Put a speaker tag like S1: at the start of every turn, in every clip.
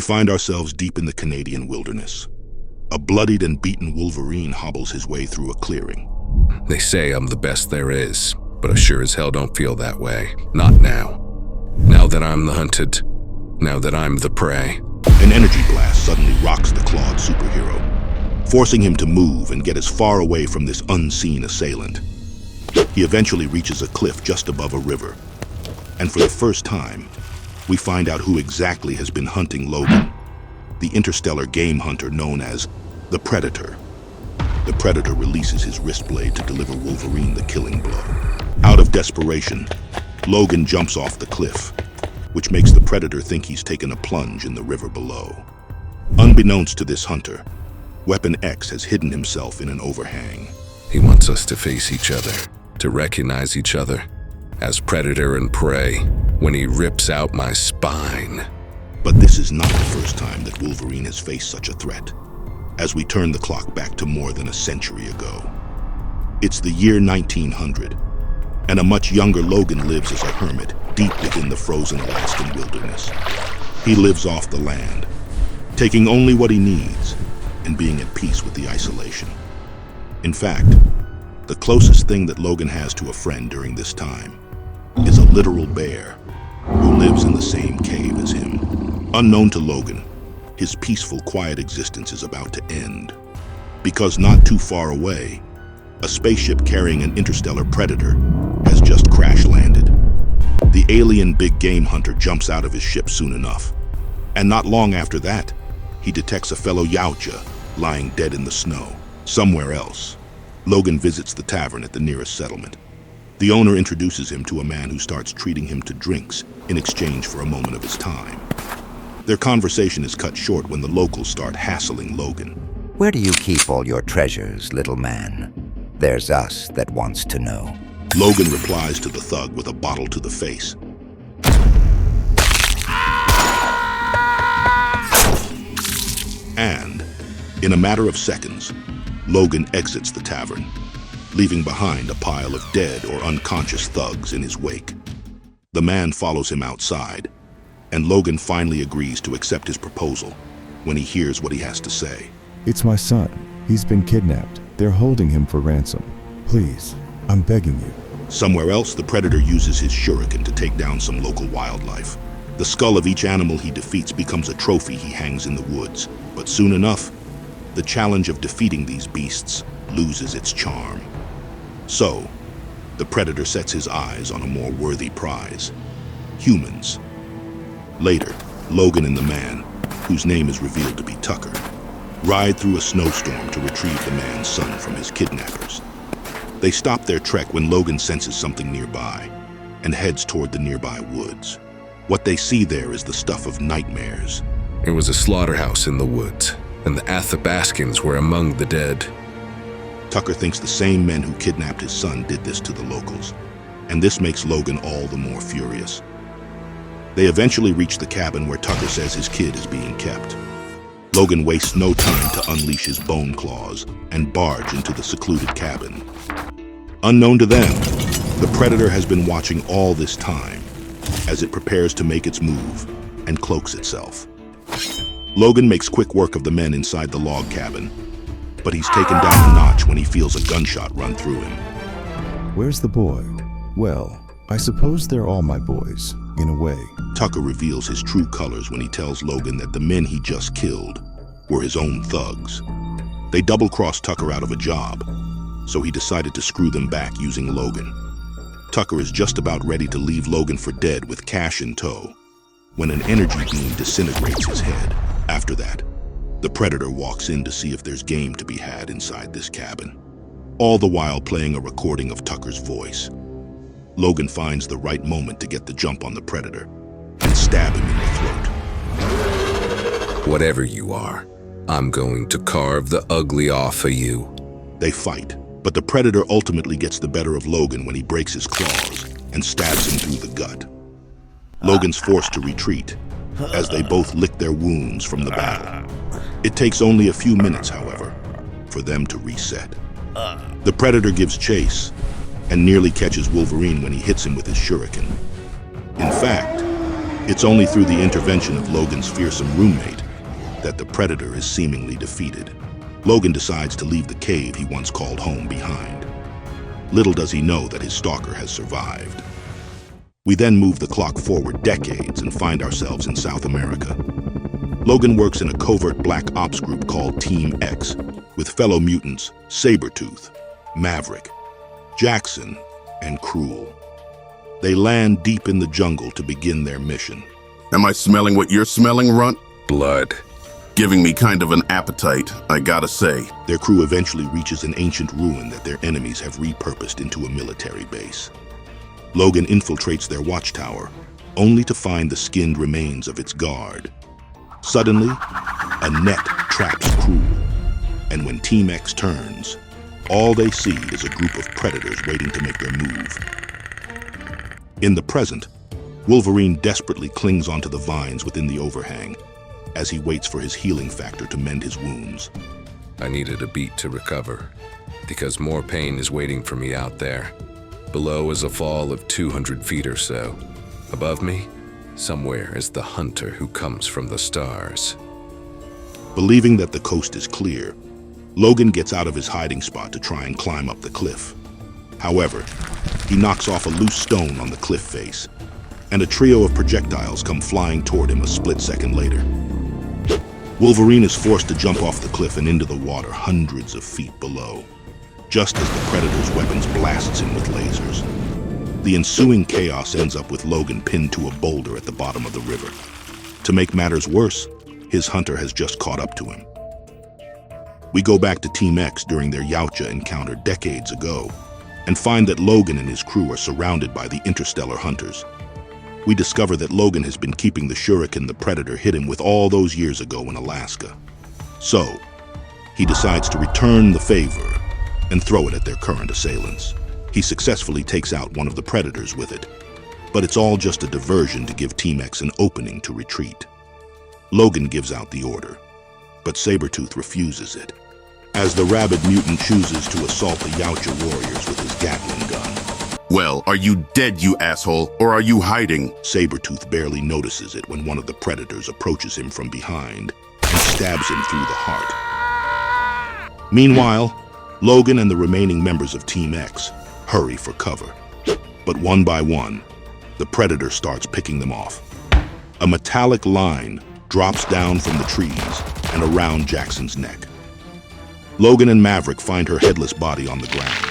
S1: We find ourselves deep in the Canadian wilderness. A bloodied and beaten Wolverine hobbles his way through a clearing.
S2: They say I'm the best there is, but I sure as hell don't feel that way. Not now. Now that I'm the hunted. Now that I'm the prey.
S1: An energy blast suddenly rocks the clawed superhero, forcing him to move and get as far away from this unseen assailant. He eventually reaches a cliff just above a river, and for the first time, we find out who exactly has been hunting Logan, the interstellar game hunter known as the Predator. The Predator releases his wrist blade to deliver Wolverine the killing blow. Out of desperation, Logan jumps off the cliff, which makes the Predator think he's taken a plunge in the river below. Unbeknownst to this hunter, Weapon X has hidden himself in an overhang.
S2: He wants us to face each other, to recognize each other as predator and prey when he rips out my spine.
S1: But this is not the first time that Wolverine has faced such a threat, as we turn the clock back to more than a century ago. It's the year 1900, and a much younger Logan lives as a hermit deep within the frozen Alaskan wilderness. He lives off the land, taking only what he needs and being at peace with the isolation. In fact, the closest thing that Logan has to a friend during this time is a literal bear who lives in the same cave as him. Unknown to Logan, his peaceful, quiet existence is about to end, because not too far away, a spaceship carrying an interstellar predator has just crash-landed. The alien big game hunter jumps out of his ship soon enough, and not long after that, he detects a fellow Yautja lying dead in the snow, somewhere else. Logan visits the tavern at the nearest settlement. The owner introduces him to a man who starts treating him to drinks in exchange for a moment of his time. Their conversation is cut short when the locals start hassling Logan.
S3: Where do you keep all your treasures, little man? There's us that wants to know.
S1: Logan replies to the thug with a bottle to the face. And, in a matter of seconds, Logan exits the tavern, leaving behind a pile of dead or unconscious thugs in his wake. The man follows him outside, and Logan finally agrees to accept his proposal when he hears what he has to say.
S4: It's my son. He's been kidnapped. They're holding him for ransom. Please, I'm begging you.
S1: Somewhere else, the Predator uses his shuriken to take down some local wildlife. The skull of each animal he defeats becomes a trophy he hangs in the woods. But soon enough, the challenge of defeating these beasts loses its charm. So, the Predator sets his eyes on a more worthy prize: humans. Later, Logan and the man, whose name is revealed to be Tucker, ride through a snowstorm to retrieve the man's son from his kidnappers. They stop their trek when Logan senses something nearby and heads toward the nearby woods. What they see there is the stuff of nightmares.
S2: It was a slaughterhouse in the woods, and the Athabascans were among the dead.
S1: Tucker thinks the same men who kidnapped his son did this to the locals, and this makes Logan all the more furious. They eventually reach the cabin where Tucker says his kid is being kept. Logan wastes no time to unleash his bone claws and barge into the secluded cabin. Unknown to them, the Predator has been watching all this time as it prepares to make its move and cloaks itself. Logan makes quick work of the men inside the log cabin, but he's taken down a notch when he feels a gunshot run through him.
S4: Where's the boy? Well, I suppose they're all my boys, in a way.
S1: Tucker reveals his true colors when he tells Logan that the men he just killed were his own thugs. They double-crossed Tucker out of a job, so he decided to screw them back using Logan. Tucker is just about ready to leave Logan for dead with cash in tow when an energy beam disintegrates his head. After that, the Predator walks in to see if there's game to be had inside this cabin, all the while playing a recording of Tucker's voice. Logan finds the right moment to get the jump on the Predator and stab him in the throat.
S2: Whatever you are, I'm going to carve the ugly off of you.
S1: They fight, but the Predator ultimately gets the better of Logan when he breaks his claws and stabs him through the gut. Logan's forced to retreat as they both lick their wounds from the battle. It takes only a few minutes, however, for them to reset. The Predator gives chase and nearly catches Wolverine when he hits him with his shuriken. In fact, It's only through the intervention of Logan's fearsome roommate that the Predator is seemingly defeated. Logan decides to leave the cave he once called home behind. Little does he know that his stalker has survived. We then move the clock forward decades and find ourselves in South America. Logan works in a covert black ops group called Team X with fellow mutants Sabretooth, Maverick, Jackson, and Cruel. They land deep in the jungle to begin their mission.
S5: Am I smelling what you're smelling, Runt?
S2: Blood.
S5: Giving me kind of an appetite, I gotta say.
S1: Their crew eventually reaches an ancient ruin that their enemies have repurposed into a military base. Logan infiltrates their watchtower, only to find the skinned remains of its guard. Suddenly, a net traps Cruel, and when Team X turns, all they see is a group of predators waiting to make their move. In the present, Wolverine desperately clings onto the vines within the overhang as he waits for his healing factor to mend his wounds.
S2: I needed a beat to recover, because more pain is waiting for me out there. Below is a fall of 200 feet or so. Above me, somewhere is the hunter who comes from the stars.
S1: Believing that the coast is clear, Logan gets out of his hiding spot to try and climb up the cliff. However, he knocks off a loose stone on the cliff face, and a trio of projectiles come flying toward him a split second later. Wolverine is forced to jump off the cliff and into the water hundreds of feet below, just as the Predator's weapons blasts him with lasers. The ensuing chaos ends up with Logan pinned to a boulder at the bottom of the river. To make matters worse, his hunter has just caught up to him. We go back to Team X during their Yautja encounter decades ago, and find that Logan and his crew are surrounded by the interstellar hunters. We discover that Logan has been keeping the shuriken the Predator hit him with all those years ago in Alaska. So, he decides to return the favor and throw it at their current assailants. He successfully takes out one of the Predators with it, but it's all just a diversion to give Team X an opening to retreat. Logan gives out the order, but Sabretooth refuses it, as the rabid mutant chooses to assault the Yautja warriors with his Gatling gun.
S5: Well, are you dead, you asshole, or are you hiding?
S1: Sabretooth barely notices it when one of the Predators approaches him from behind and stabs him through the heart. Meanwhile, Logan and the remaining members of Team X hurry for cover. But one by one, the Predator starts picking them off. A metallic line drops down from the trees and around Jackson's neck. Logan and Maverick find her headless body on the ground.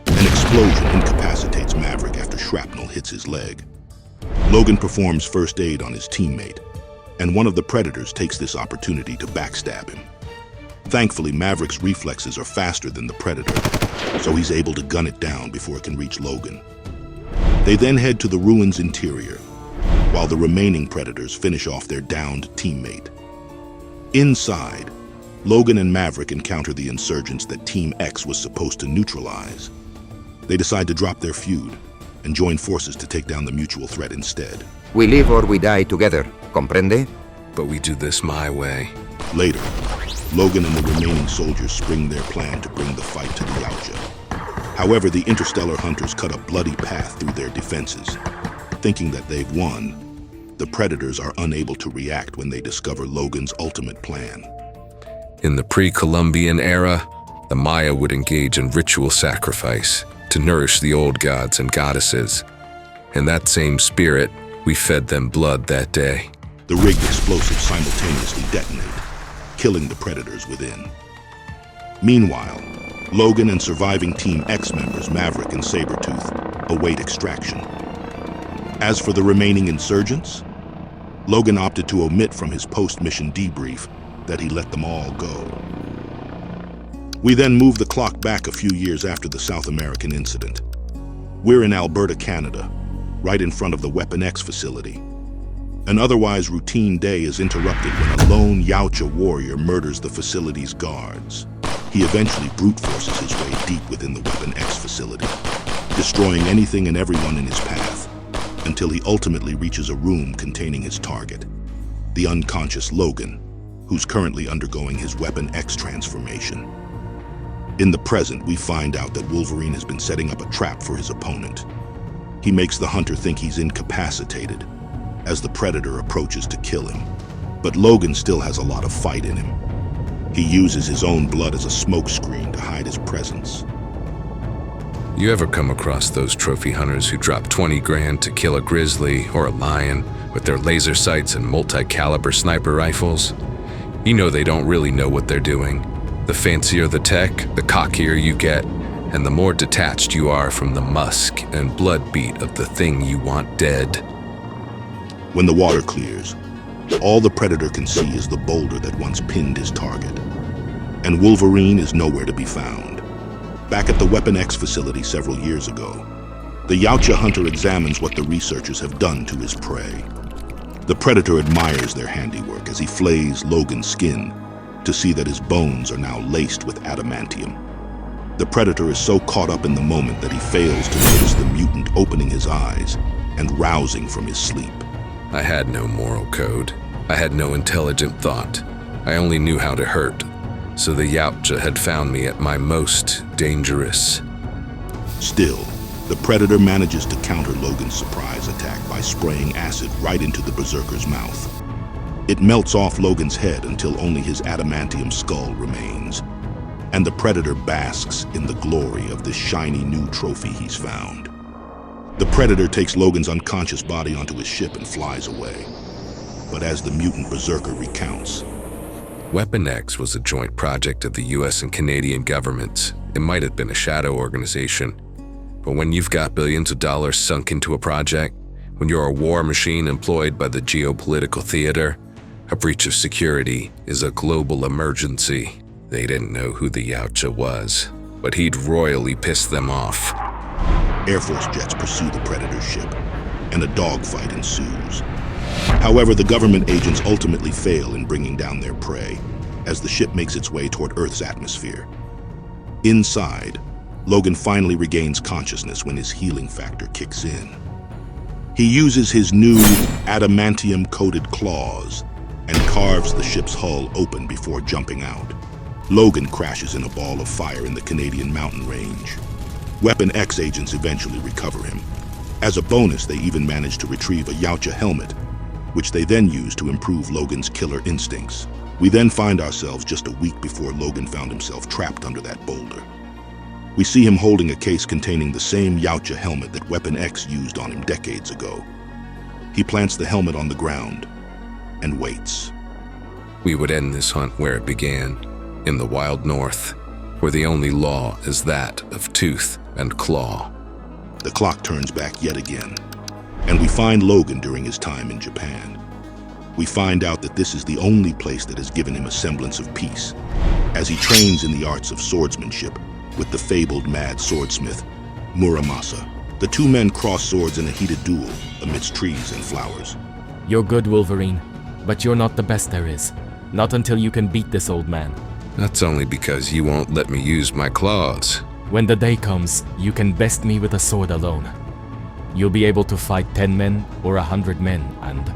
S1: An explosion incapacitates Maverick after shrapnel hits his leg. Logan performs first aid on his teammate, and one of the Predators takes this opportunity to backstab him. Thankfully, Maverick's reflexes are faster than the Predator, so he's able to gun it down before it can reach Logan. They then head to the ruin's interior, while the remaining Predators finish off their downed teammate. Inside, Logan and Maverick encounter the insurgents that Team X was supposed to neutralize. They decide to drop their feud and join forces to take down the mutual threat instead.
S3: We live or we die together, comprende?
S2: But we do this my way.
S1: Later, Logan and the remaining soldiers spring their plan to bring the fight to the Yautja. However, the interstellar hunters cut a bloody path through their defenses. Thinking that they've won, the Predators are unable to react when they discover Logan's ultimate plan.
S2: In the pre-Columbian era, the Maya would engage in ritual sacrifice to nourish the old gods and goddesses. In that same spirit, we fed them blood that day.
S1: The rigged explosives simultaneously detonate, killing the Predators within. Meanwhile, Logan and surviving Team X members Maverick and Sabretooth await extraction. As for the remaining insurgents, Logan opted to omit from his post-mission debrief that he let them all go. We then move the clock back a few years after the South American incident. We're in Alberta, Canada, right in front of the Weapon X facility. An otherwise routine day is interrupted when a lone Yautja warrior murders the facility's guards. He eventually brute forces his way deep within the Weapon X facility, destroying anything and everyone in his path, until he ultimately reaches a room containing his target, the unconscious Logan, who's currently undergoing his Weapon X transformation. In the present, we find out that Wolverine has been setting up a trap for his opponent. He makes the hunter think he's incapacitated as the predator approaches to kill him. But Logan still has a lot of fight in him. He uses his own blood as a smokescreen to hide his presence.
S2: You ever come across those trophy hunters who drop 20 grand to kill a grizzly or a lion with their laser sights and multi-caliber sniper rifles? You know they don't really know what they're doing. The fancier the tech, the cockier you get, and the more detached you are from the musk and blood beat of the thing you want dead.
S1: When the water clears, all the predator can see is the boulder that once pinned his target. And Wolverine is nowhere to be found. Back at the Weapon X facility several years ago, the Yautja hunter examines what the researchers have done to his prey. The predator admires their handiwork as he flays Logan's skin to see that his bones are now laced with adamantium. The predator is so caught up in the moment that he fails to notice the mutant opening his eyes and rousing from his sleep.
S2: I had no moral code. I had no intelligent thought. I only knew how to hurt. So the Yautja had found me at my most dangerous.
S1: Still, the predator manages to counter Logan's surprise attack by spraying acid right into the berserker's mouth. It melts off Logan's head until only his adamantium skull remains. And the predator basks in the glory of this shiny new trophy he's found. The predator takes Logan's unconscious body onto his ship and flies away. But as the mutant berserker recounts,
S2: Weapon X was a joint project of the US and Canadian governments. It might have been a shadow organization. But when you've got billions of dollars sunk into a project, when you're a war machine employed by the geopolitical theater, a breach of security is a global emergency. They didn't know who the Yautja was, but he'd royally pissed them off.
S1: Air Force jets pursue the predator's ship, and a dogfight ensues. However, the government agents ultimately fail in bringing down their prey as the ship makes its way toward Earth's atmosphere. Inside, Logan finally regains consciousness when his healing factor kicks in. He uses his new adamantium-coated claws and carves the ship's hull open before jumping out. Logan crashes in a ball of fire in the Canadian mountain range. Weapon X agents eventually recover him. As a bonus, they even manage to retrieve a Yautja helmet, which they then use to improve Logan's killer instincts. We then find ourselves just a week before Logan found himself trapped under that boulder. We see him holding a case containing the same Yautja helmet that Weapon X used on him decades ago. He plants the helmet on the ground and waits.
S2: We would end this hunt where it began, in the wild north, where the only law is that of tooth and claw.
S1: The clock turns back yet again, and we find Logan during his time in Japan. We find out that this is the only place that has given him a semblance of peace, as he trains in the arts of swordsmanship with the fabled mad swordsmith, Muramasa. The two men cross swords in a heated duel amidst trees and flowers.
S6: You're good, Wolverine, but you're not the best there is. Not until you can beat this old man.
S2: That's only because you won't let me use my claws.
S6: When the day comes, you can best me with a sword alone. You'll be able to fight 10 men or 100 men, and...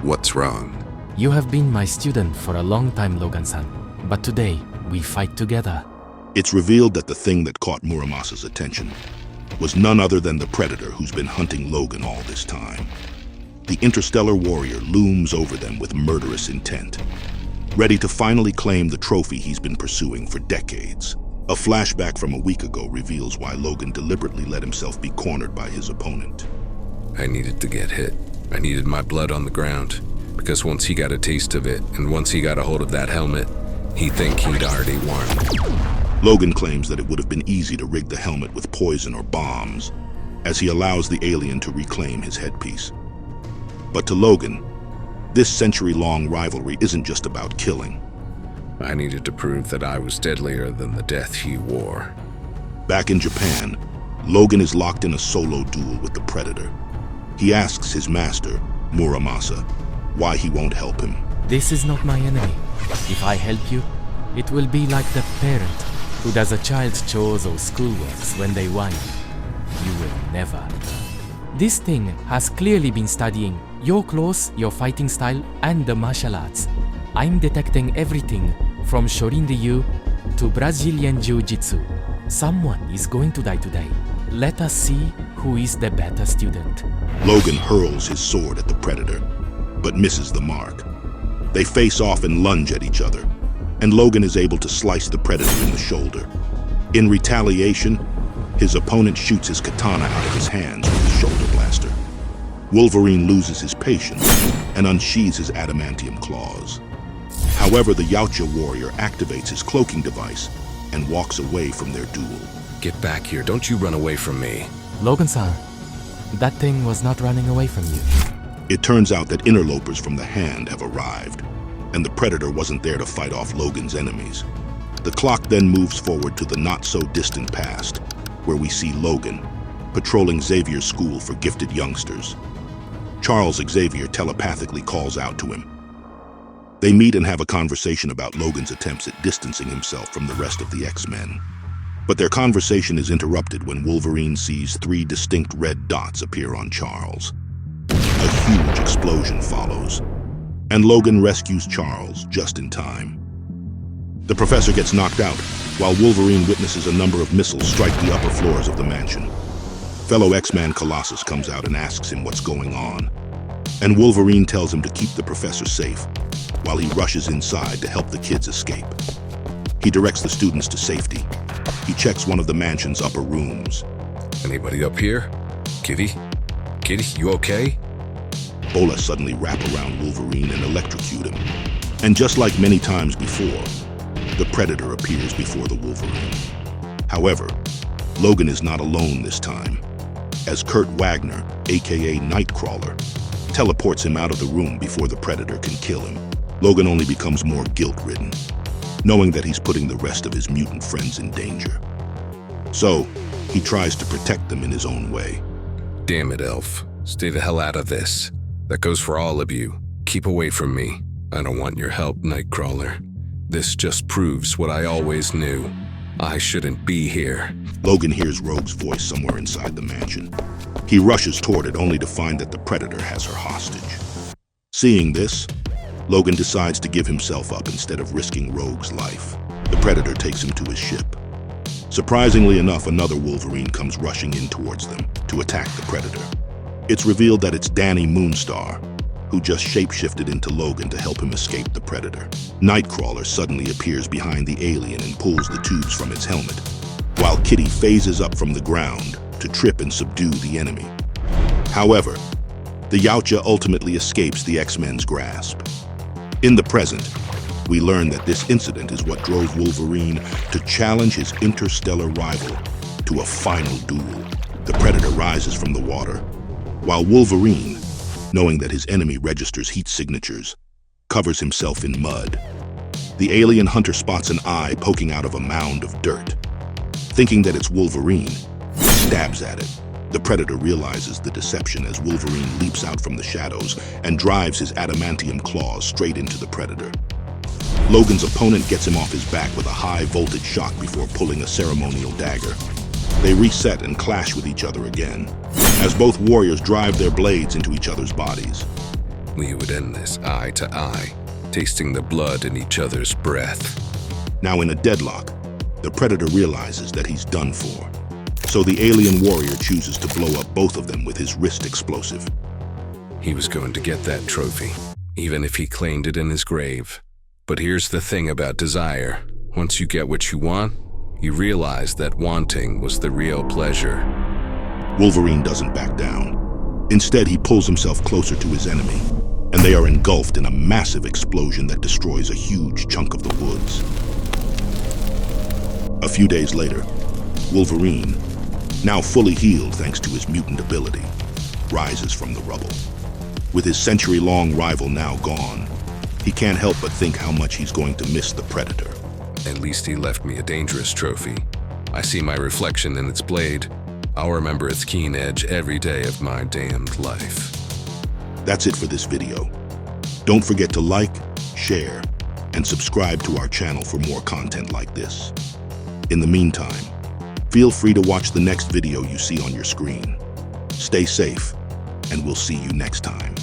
S2: What's wrong?
S6: You have been my student for a long time, Logan-san. But today, we fight together.
S1: It's revealed that the thing that caught Muramasa's attention was none other than the predator who's been hunting Logan all this time. The interstellar warrior looms over them with murderous intent, ready to finally claim the trophy he's been pursuing for decades. A flashback from a week ago reveals why Logan deliberately let himself be cornered by his opponent.
S2: I needed to get hit. I needed my blood on the ground, because once he got a taste of it, and once he got a hold of that helmet, he'd think he'd already won.
S1: Logan claims that it would have been easy to rig the helmet with poison or bombs, as he allows the alien to reclaim his headpiece. But to Logan, this century-long rivalry isn't just about killing.
S2: I needed to prove that I was deadlier than the death he wore.
S1: Back in Japan, Logan is locked in a solo duel with the Predator. He asks his master, Muramasa, why he won't help him.
S6: This is not my enemy. If I help you, it will be like the parent who does a child's chores or schoolworks when they whine. You will never. This thing has clearly been studying your clothes, your fighting style, and the martial arts. I'm detecting everything from Shorin Ryu to Brazilian Jiu-Jitsu. Someone is going to die today. Let us see Who is the better student?
S1: Logan hurls his sword at the Predator, but misses the mark. They face off and lunge at each other, and Logan is able to slice the Predator in the shoulder. In retaliation, his opponent shoots his katana out of his hands with his shoulder blaster. Wolverine loses his patience and unsheathes his adamantium claws. However, the Yautja warrior activates his cloaking device and walks away from their duel.
S2: Get back here. Don't you run away from me.
S6: Logan-san, that thing was not running away from you.
S1: It turns out that interlopers from the Hand have arrived, and the Predator wasn't there to fight off Logan's enemies. The clock then moves forward to the not-so-distant past, where we see Logan patrolling Xavier's school for gifted youngsters. Charles Xavier telepathically calls out to him. They meet and have a conversation about Logan's attempts at distancing himself from the rest of the X-Men. But their conversation is interrupted when Wolverine sees 3 distinct red dots appear on Charles. A huge explosion follows, and Logan rescues Charles just in time. The professor gets knocked out, while Wolverine witnesses a number of missiles strike the upper floors of the mansion. Fellow X-Man Colossus comes out and asks him what's going on, and Wolverine tells him to keep the professor safe, while he rushes inside to help the kids escape. He directs the students to safety. He checks one of the mansion's upper rooms.
S2: Anybody up here? Kitty? Kitty, you okay?
S1: Bola suddenly wrap around Wolverine and electrocute him. And just like many times before, the Predator appears before the Wolverine. However, Logan is not alone this time, as Kurt Wagner, aka Nightcrawler, teleports him out of the room before the Predator can kill him. Logan only becomes more guilt-ridden, knowing that he's putting the rest of his mutant friends in danger. So, he tries to protect them in his own way.
S2: Damn it, Elf. Stay the hell out of this. That goes for all of you. Keep away from me. I don't want your help, Nightcrawler. This just proves what I always knew. I shouldn't be here.
S1: Logan hears Rogue's voice somewhere inside the mansion. He rushes toward it only to find that the Predator has her hostage. Seeing this, Logan decides to give himself up instead of risking Rogue's life. The Predator takes him to his ship. Surprisingly enough, another Wolverine comes rushing in towards them to attack the Predator. It's revealed that it's Danny Moonstar, who just shapeshifted into Logan to help him escape the Predator. Nightcrawler suddenly appears behind the alien and pulls the tubes from its helmet, while Kitty phases up from the ground to trip and subdue the enemy. However, the Yautja ultimately escapes the X-Men's grasp. In the present, we learn that this incident is what drove Wolverine to challenge his interstellar rival to a final duel. The Predator rises from the water, while Wolverine, knowing that his enemy registers heat signatures, covers himself in mud. The alien hunter spots an eye poking out of a mound of dirt. Thinking that it's Wolverine, he stabs at it. The Predator realizes the deception as Wolverine leaps out from the shadows and drives his adamantium claws straight into the Predator. Logan's opponent gets him off his back with a high-voltage shock before pulling a ceremonial dagger. They reset and clash with each other again, as both warriors drive their blades into each other's bodies.
S2: We would end this eye to eye, tasting the blood in each other's breath.
S1: Now in a deadlock, the Predator realizes that he's done for. So the alien warrior chooses to blow up both of them with his wrist explosive.
S2: He was going to get that trophy, even if he claimed it in his grave. But here's the thing about desire. Once you get what you want, you realize that wanting was the real pleasure.
S1: Wolverine doesn't back down. Instead, he pulls himself closer to his enemy, and they are engulfed in a massive explosion that destroys a huge chunk of the woods. A few days later, Wolverine, now fully healed thanks to his mutant ability, rises from the rubble. With his century-long rival now gone, he can't help but think how much he's going to miss the Predator.
S2: At least he left me a dangerous trophy. I see my reflection in its blade. I'll remember its keen edge every day of my damned life.
S1: That's it for this video. Don't forget to like, share, and subscribe to our channel for more content like this. In the meantime, feel free to watch the next video you see on your screen. Stay safe, and we'll see you next time.